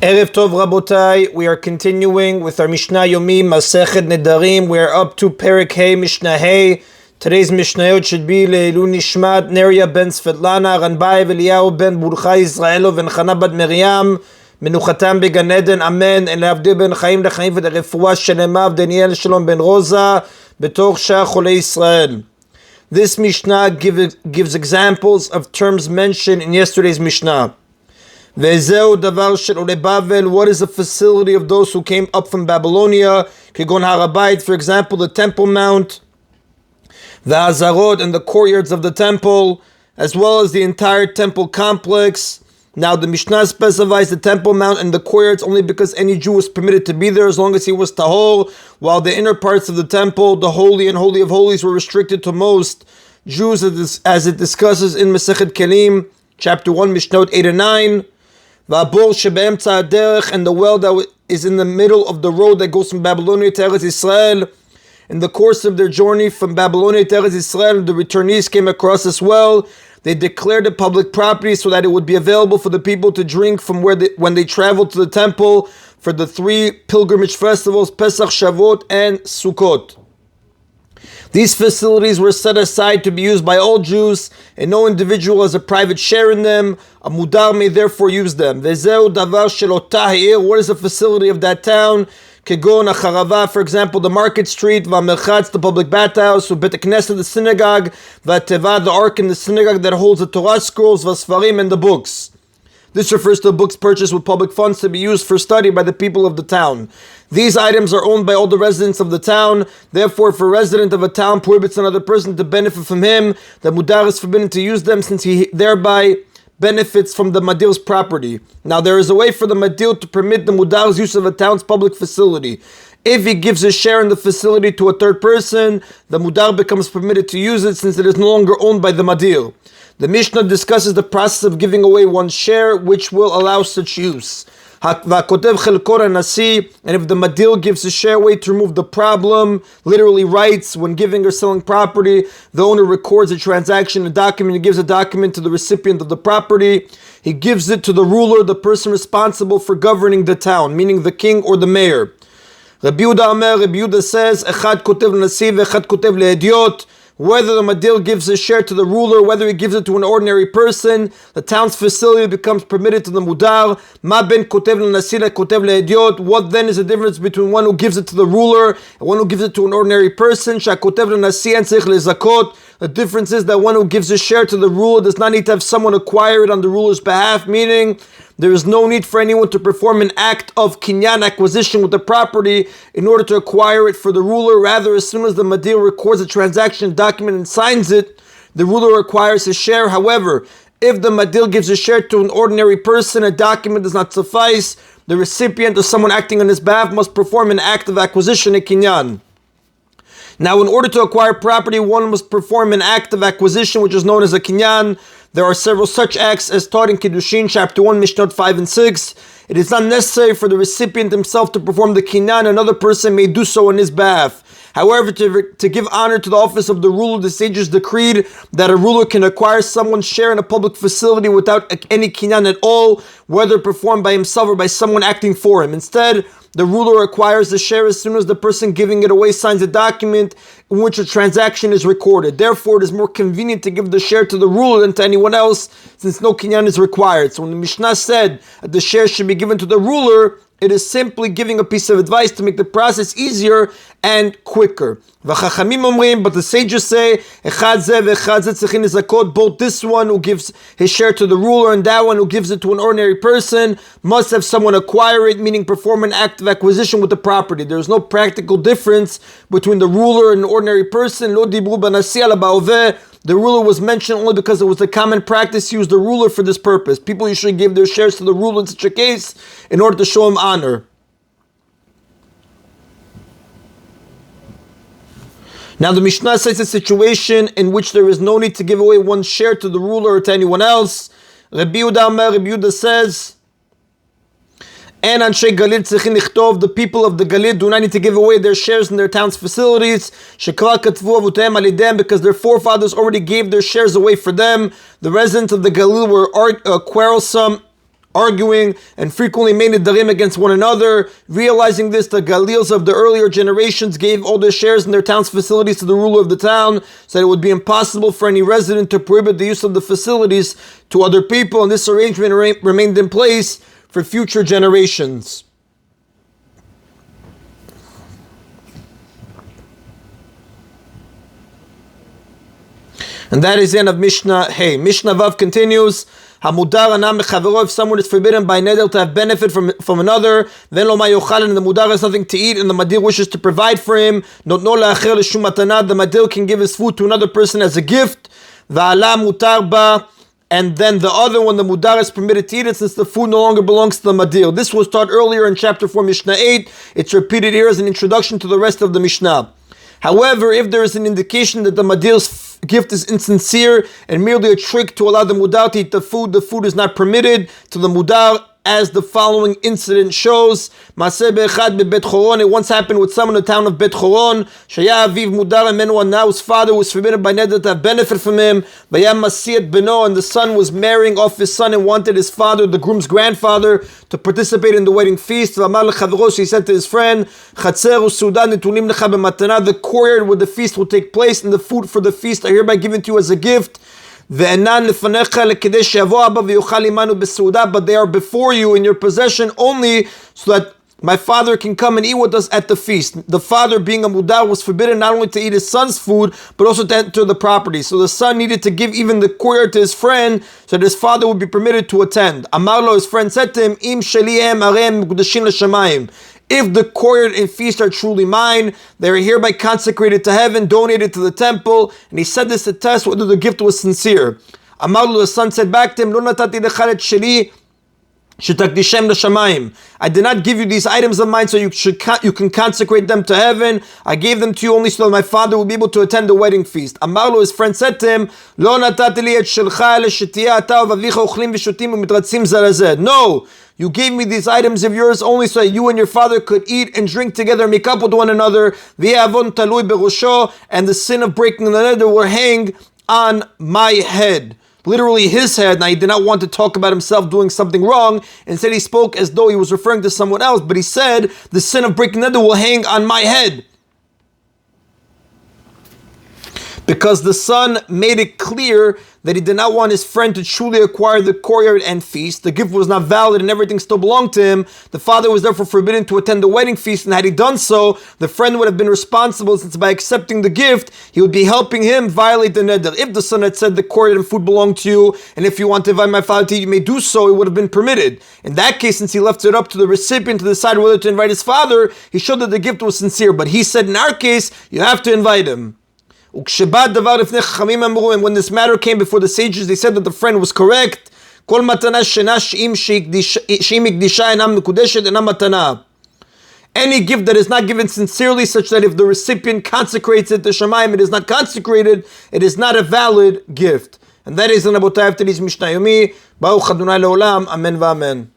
Erev Tov Rabotai, we are continuing with our Mishna Yomi, Masechet Nedarim. We are up to Perek Hey, Mishnah Hey. Today's Mishnayot should be Leilu Nishmat, Neria ben Svetlana, Ranbai Eliyahu ben Burcha Israelov, and Chana bat Miriam, Menuchatam began Eden, Amen, and Avdi ben Chaim lechaim v'derefua shelemav, Daniel Shalom ben Rosa, Betoch Shah Cholei Israel. This Mishnah gives examples of terms mentioned in yesterday's Mishnah. What is the facility of those who came up from Babylonia? For example, the Temple Mount, the Hazarot, and the courtyards of the temple, as well as the entire temple complex. Now, the Mishnah specifies the Temple Mount and the courtyards only because any Jew was permitted to be there as long as he was tahor, while the inner parts of the temple, the Holy and Holy of Holies, were restricted to most Jews, as it discusses in Masechet Kelim, chapter 1, Mishnot 8 and 9. And the well that is in the middle of the road that goes from Babylonia to Eretz Israel. In the course of their journey from Babylonia to Eretz Israel, the returnees came across this well. They declared it public property so that it would be available for the people to drink from when they traveled to the temple for the 3 pilgrimage festivals, Pesach, Shavuot, and Sukkot. These facilities were set aside to be used by all Jews, and no individual has a private share in them. A mudar may therefore use them. What is the facility of that town? Kegon acharava, for example, the market street, v'amerchatz, the public bathhouse, v'bet knesset, the synagogue, v'teva, the ark in the synagogue that holds the Torah scrolls, v'sfarim, and the books. This refers to books purchased with public funds to be used for study by the people of the town. These items are owned by all the residents of the town. Therefore, if a resident of a town prohibits another person to benefit from him, the mudar is forbidden to use them, since he thereby benefits from the madir's property. Now, there is a way for the madir to permit the mudar's use of a town's public facility. If he gives his share in the facility to a third person, the mudar becomes permitted to use it, since it is no longer owned by the madir. The Mishnah discusses the process of giving away one's share, which will allow such use. And if the madir gives his share away to remove the problem, literally rights, when giving or selling property, the owner records a transaction, a document, and gives a document to the recipient of the property. He gives it to the ruler, the person responsible for governing the town, meaning the king or the mayor. Rabbi Yehuda says, Echad kotev l'nasi v'echad kotev le'ediot. Whether the madir gives his share to the ruler, whether he gives it to an ordinary person, the town's facility becomes permitted to the mudar. Ma ben kotev l'nasi kotev le'ediot. What then is the difference between one who gives it to the ruler and one who gives it to an ordinary person? Sha kotev l'nasi en tzarich lezakot. The difference is that one who gives his share to the ruler does not need to have someone acquire it on the ruler's behalf, meaning there is no need for anyone to perform an act of kinyan, acquisition, with the property in order to acquire it for the ruler. Rather, as soon as the madir records a transaction document and signs it, the ruler acquires his share. However, if the madir gives a share to an ordinary person, a document does not suffice. The recipient or someone acting on his behalf must perform an act of acquisition, a kinyan. Now, in order to acquire property, one must perform an act of acquisition, which is known as a kinyan. There are several such acts as taught in Kiddushin, chapter 1, Mishnot 5 and 6. It is not necessary for the recipient himself to perform the kinyan. Another person may do so on his behalf. However, to give honor to the office of the ruler, the sages decreed that a ruler can acquire someone's share in a public facility without any kinyan at all, whether performed by himself or by someone acting for him. Instead, the ruler acquires the share as soon as the person giving it away signs a document in which a transaction is recorded. Therefore, it is more convenient to give the share to the ruler than to anyone else, since no kinyan is required. So when the Mishnah said that the share should be given to the ruler, it is simply giving a piece of advice to make the process easier and quicker. But the sages say, both this one who gives his share to the ruler and that one who gives it to an ordinary person must have someone acquire it, meaning perform an act of acquisition with the property. There is no practical difference between the ruler and an ordinary person. The ruler was mentioned only because it was a common practice to use the ruler for this purpose. People usually give their shares to the ruler in such a case in order to show him honor. Now, the Mishnah says a situation in which there is no need to give away one's share to the ruler or to anyone else. Rabbi Yehuda says, and Anshe Galil tzichin lichtov, the people of the Galil do not need to give away their shares in their town's facilities, shekra katvu avuteim alidem, because their forefathers already gave their shares away for them. The residents of the Galil were quarrelsome arguing and frequently made Nedarim against one another. Realizing this, the Galils of the earlier generations gave all their shares in their town's facilities to the ruler of the town, so that it would be impossible for any resident to prohibit the use of the facilities to other people, and this arrangement remained in place for future generations. And that is the end of Mishnah Hey. Mishnah Vav continues. Hamudar anam mechavero, if someone is forbidden by neder to have benefit from another, then lo ma yochal, and the mudar has nothing to eat, and the madir wishes to provide for him, not no la'acher l'shum matana, the madir can give his food to another person as a gift, va'ala mutar ba, and then the other one, the mudar, is permitted to eat it since the food no longer belongs to the madir. This was taught earlier in chapter 4, Mishnah 8. It's repeated here as an introduction to the rest of the Mishnah. However, if there is an indication that the madir's gift is insincere and merely a trick to allow the mudar to eat the food is not permitted to the mudar, as the following incident shows. It once happened with someone in the town of Bet Choron. His father was forbidden by neder to have benefit from him. And the son was marrying off his son and wanted his father, the groom's grandfather, to participate in the wedding feast. So he said to his friend, the courtyard where the feast will take place and the food for the feast are hereby given to you as a gift. But they are before you in your possession only so that my father can come and eat with us at the feast. The father, being a mudar, was forbidden not only to eat his son's food, but also to enter the property. So the son needed to give even the courtyard to his friend so that his father would be permitted to attend. Amarlo, his friend said to him, Im shelihem arem mekudeshin l'shamayim. If the courtyard and feast are truly mine, they are hereby consecrated to heaven, donated to the temple. And he said this to test whether the gift was sincere. Amarlu, the son said back to him, Lo natati lecha et sheli shetakdishem l'shamayim. I did not give you these items of mine so you can consecrate them to heaven. I gave them to you only so that my father will be able to attend the wedding feast. Amarlu, his friend said to him, Lo natati li et shelcha ele shetiyah ata u'avicha ochlim v'shotim u'mitratzim zarazeh. No! You gave me these items of yours only so that you and your father could eat and drink together, make up with one another. And the sin of breaking the neder will hang on my head. Literally his head. Now he did not want to talk about himself doing something wrong. Instead he spoke as though he was referring to someone else. But he said, the sin of breaking the neder will hang on my head. Because the son made it clear that he did not want his friend to truly acquire the courtyard and feast. The gift was not valid and everything still belonged to him. The father was therefore forbidden to attend the wedding feast, and had he done so, the friend would have been responsible, since by accepting the gift, he would be helping him violate the neder. If the son had said the courtyard and food belong to you, and if you want to invite my father to eat, you may do so, it would have been permitted. In that case, since he left it up to the recipient to decide whether to invite his father, he showed that the gift was sincere. But he said, in our case, you have to invite him. And when this matter came before the sages, they said that the friend was correct. Any gift that is not given sincerely, such that if the recipient consecrates it to Shamayim, it is not consecrated, it is not a valid gift. And that is in Abotai of today's Mishna Yomi. Baruch Adonai Leolam. Amen v'amen.